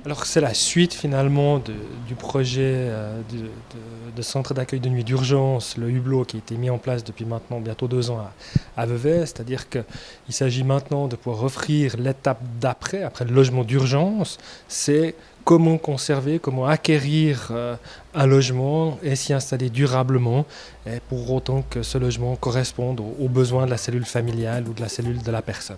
Alors c'est la suite finalement du projet de centre d'accueil de nuit d'urgence, le Hublot, qui a été mis en place depuis maintenant bientôt 2 ans à Vevey. C'est-à-dire qu'il s'agit maintenant de pouvoir offrir l'étape d'après, après le logement d'urgence, c'est comment conserver, comment acquérir un logement et s'y installer durablement, et pour autant que ce logement corresponde aux besoins de la cellule familiale ou de la cellule de la personne.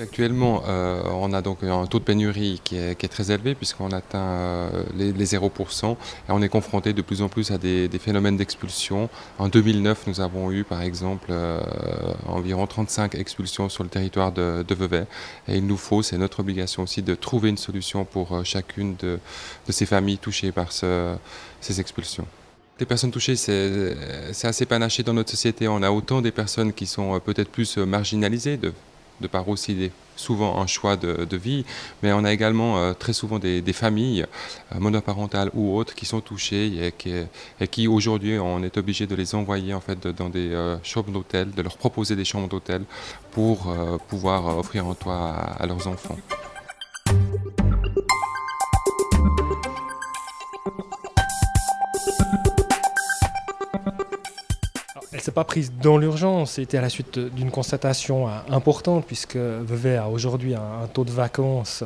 Actuellement, on a donc un taux de pénurie qui est très élevé puisqu'on atteint les 0% et on est confronté de plus en plus à des phénomènes d'expulsion. En 2009, nous avons eu par exemple environ 35 expulsions sur le territoire de Vevey et il nous faut, c'est notre obligation aussi, de trouver une solution pour chacune de ces familles touchées par ces expulsions. Les personnes touchées, c'est assez panaché dans notre société. On a autant des personnes qui sont peut-être plus marginalisées, de par aussi souvent un choix de vie, mais on a également très souvent des familles monoparentales ou autres qui sont touchées et qui aujourd'hui on est obligé de les envoyer en fait dans des chambres d'hôtel, de leur proposer des chambres d'hôtel pour pouvoir offrir un toit à leurs enfants. Elle ne s'est pas prise dans l'urgence, c'était à la suite d'une constatation importante, puisque Vevey a aujourd'hui un taux de vacances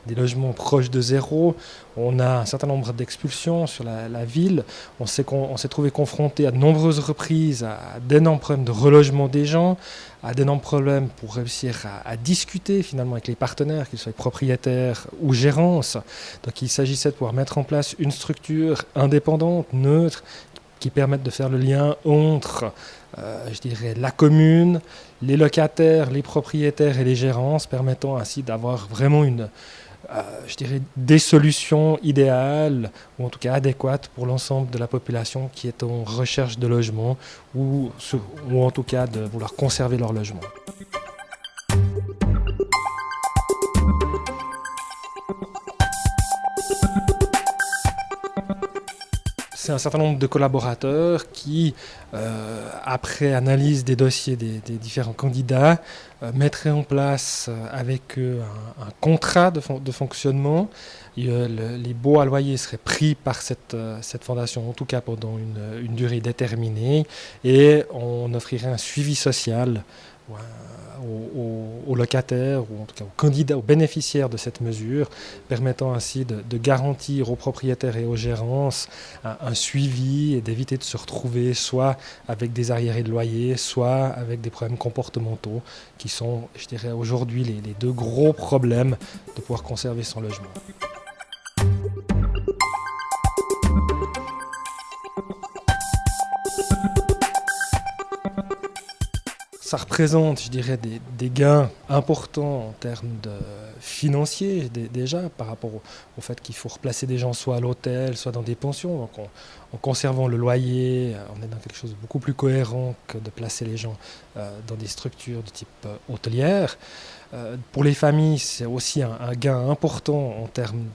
des logements proche de zéro. On a un certain nombre d'expulsions sur la ville. On s'est trouvé confronté à de nombreuses reprises à d'énormes problèmes de relogement des gens, à d'énormes problèmes pour réussir à discuter finalement avec les partenaires, qu'ils soient propriétaires ou gérances. Donc il s'agissait de pouvoir mettre en place une structure indépendante, neutre, qui permettent de faire le lien entre, je dirais, la commune, les locataires, les propriétaires et les gérances, permettant ainsi d'avoir vraiment je dirais, des solutions idéales, ou en tout cas adéquates pour l'ensemble de la population qui est en recherche de logement, ou en tout cas de vouloir conserver leur logement. C'est un certain nombre de collaborateurs qui, après analyse des dossiers des différents candidats, mettraient en place avec eux un contrat de fonctionnement. Les baux à loyer seraient pris par cette fondation, en tout cas pendant une durée déterminée, et on offrirait un suivi social aux locataires ou en tout cas aux candidats, aux bénéficiaires de cette mesure, permettant ainsi de garantir aux propriétaires et aux gérances un suivi et d'éviter de se retrouver soit avec des arriérés de loyer, soit avec des problèmes comportementaux qui sont, je dirais, aujourd'hui les deux gros problèmes de pouvoir conserver son logement. Ça représente, je dirais, des gains importants en termes financiers déjà, par rapport au fait qu'il faut replacer des gens soit à l'hôtel, soit dans des pensions. Donc en conservant le loyer, on est dans quelque chose de beaucoup plus cohérent que de placer les gens dans des structures de type hôtelière. Pour les familles, c'est aussi un gain important en termes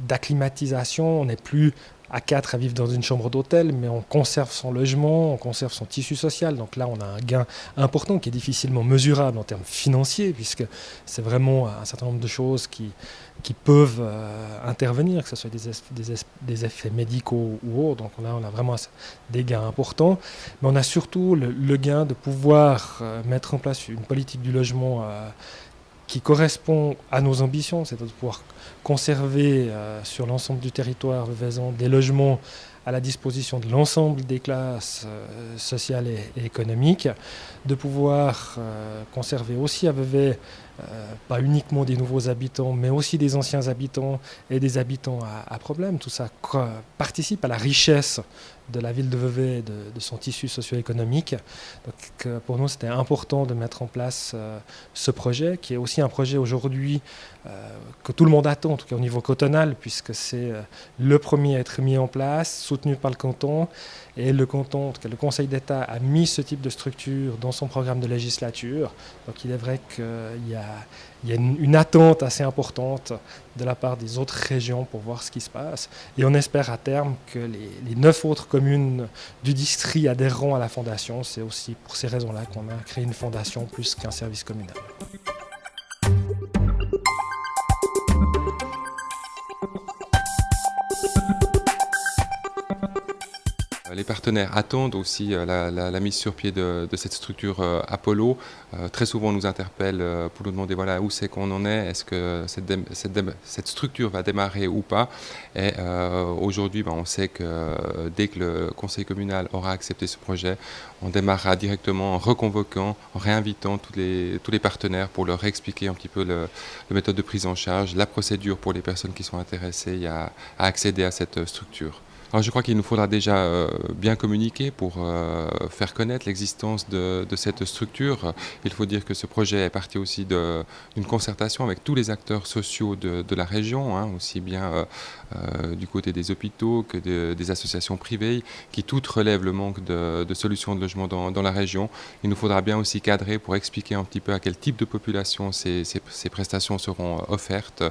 d'acclimatisation. On n'est plus à 4 à vivre dans une chambre d'hôtel, mais on conserve son logement, on conserve son tissu social. Donc là, on a un gain important qui est difficilement mesurable en termes financiers, puisque c'est vraiment un certain nombre de choses qui peuvent intervenir, que ce soit des effets médicaux ou autres. Donc là, on a vraiment des gains importants. Mais on a surtout le gain de pouvoir mettre en place une politique du logement qui correspond à nos ambitions, c'est de pouvoir conserver sur l'ensemble du territoire veveysan des logements à la disposition de l'ensemble des classes sociales et économiques, de pouvoir conserver aussi à Vevey pas uniquement des nouveaux habitants, mais aussi des anciens habitants et des habitants à problème. Tout ça participe à la richesse de la ville de Vevey et de son tissu socio-économique. Donc, pour nous, c'était important de mettre en place ce projet, qui est aussi un projet aujourd'hui que tout le monde attend, en tout cas au niveau cantonal, puisque c'est le premier à être mis en place, soutenu par le canton. Et le canton, en tout cas le Conseil d'État, a mis ce type de structure dans son programme de législature. Donc il est vrai qu'il y a une attente assez importante de la part des autres régions pour voir ce qui se passe. Et on espère à terme que les 9 autres communes du district adhéreront à la fondation. C'est aussi pour ces raisons-là qu'on a créé une fondation plus qu'un service communal. Les partenaires attendent aussi la mise sur pied de cette structure Apollo. Très souvent, on nous interpelle pour nous demander voilà, où c'est qu'on en est, est-ce que cette structure va démarrer ou pas. Et aujourd'hui, on sait que dès que le conseil communal aura accepté ce projet, on démarrera directement en reconvoquant, en réinvitant tous les partenaires pour leur expliquer un petit peu la méthode de prise en charge, la procédure pour les personnes qui sont intéressées à accéder à cette structure. Alors je crois qu'il nous faudra déjà bien communiquer pour faire connaître l'existence de cette structure. Il faut dire que ce projet est parti aussi d'une concertation avec tous les acteurs sociaux de la région, aussi bien du côté des hôpitaux que des associations privées qui toutes relèvent le manque de solutions de logement dans la région. Il nous faudra bien aussi cadrer pour expliquer un petit peu à quel type de population ces prestations seront offertes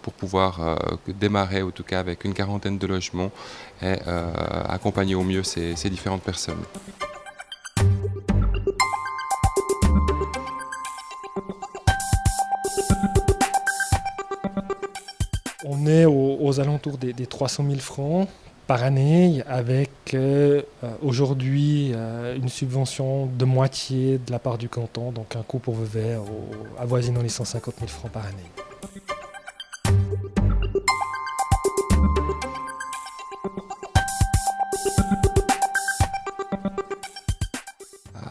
pour pouvoir démarrer en tout cas avec une quarantaine de logements et accompagner au mieux ces différentes personnes. On est aux alentours des 300 000 francs par année avec aujourd'hui une subvention de moitié de la part du canton, donc un coût pour Vevey avoisinant les 150 000 francs par année.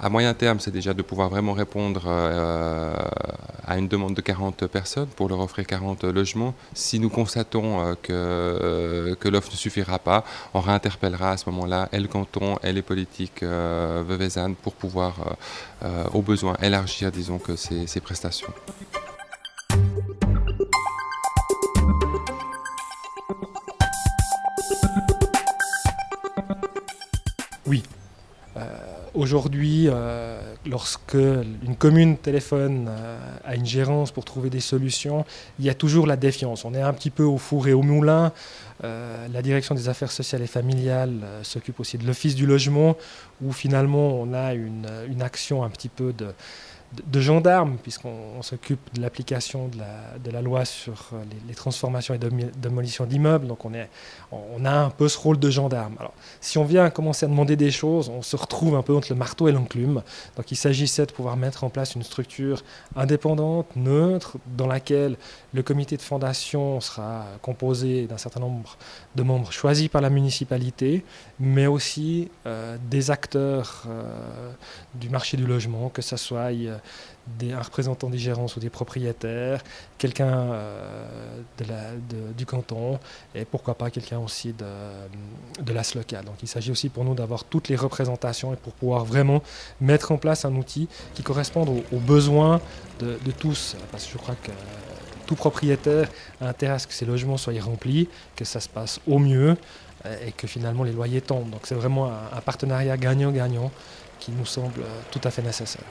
À moyen terme, c'est déjà de pouvoir vraiment répondre à une demande de 40 personnes pour leur offrir 40 logements. Si nous constatons que l'offre ne suffira pas, on réinterpellera à ce moment-là et le canton et les politiques veveysannes pour pouvoir au besoin élargir disons, que ces prestations. Oui. Aujourd'hui, lorsque une commune téléphone à une gérance pour trouver des solutions, il y a toujours la défiance. On est un petit peu au four et au moulin. La direction des affaires sociales et familiales s'occupe aussi de l'office du logement, où finalement on a une action un petit peu de gendarme, puisqu'on s'occupe de l'application de la loi sur les transformations et démolitions d'immeubles. Donc on a un peu ce rôle de gendarme. Alors, si on vient commencer à demander des choses, on se retrouve un peu entre le marteau et l'enclume. Donc il s'agissait de pouvoir mettre en place une structure indépendante, neutre, dans laquelle le comité de fondation sera composé d'un certain nombre de membres choisis par la municipalité, mais aussi des acteurs du marché du logement, que ce soit un représentant des gérances ou des propriétaires, quelqu'un du canton et pourquoi pas quelqu'un aussi de l'AS local. Donc il s'agit aussi pour nous d'avoir toutes les représentations et pour pouvoir vraiment mettre en place un outil qui corresponde aux besoins de tous. Parce que je crois que tout propriétaire a intérêt à ce que ces logements soient remplis, que ça se passe au mieux et que finalement les loyers tombent. Donc c'est vraiment un partenariat gagnant-gagnant qui nous semble tout à fait nécessaire.